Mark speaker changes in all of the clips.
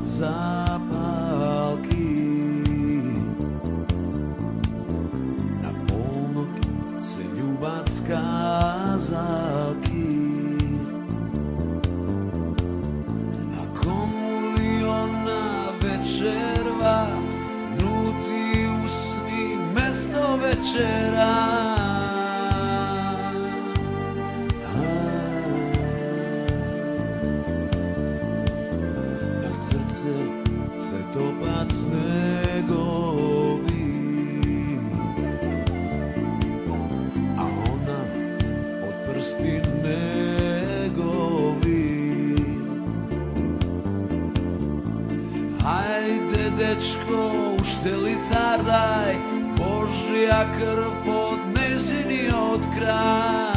Speaker 1: Zapalky na polnoc se ljubať skázalky ako milióna večerva nutí usní mesto večera. Se dopad snegový a ona od prsty negový. Hajde dečko, už te litardaj, Božja krv od nežiny od kraj.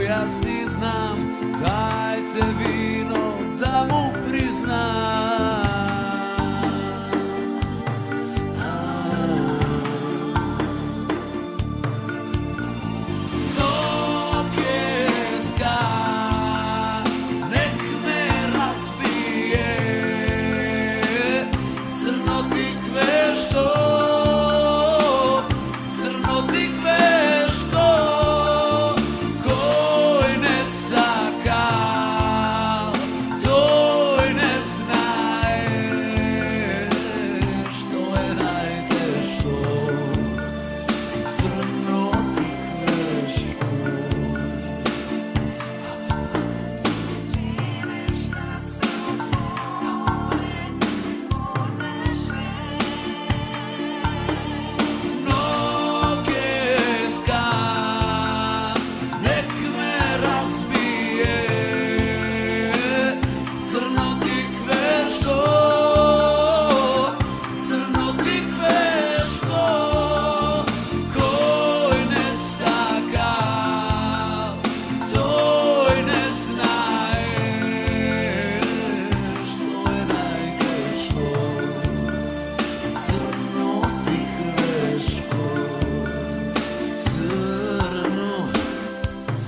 Speaker 1: Ja si znam, dajte vino da mu priznam. Nokeska, nek me razbije, crno tikve što, crno tikve što.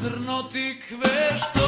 Speaker 1: Crno ti kveško.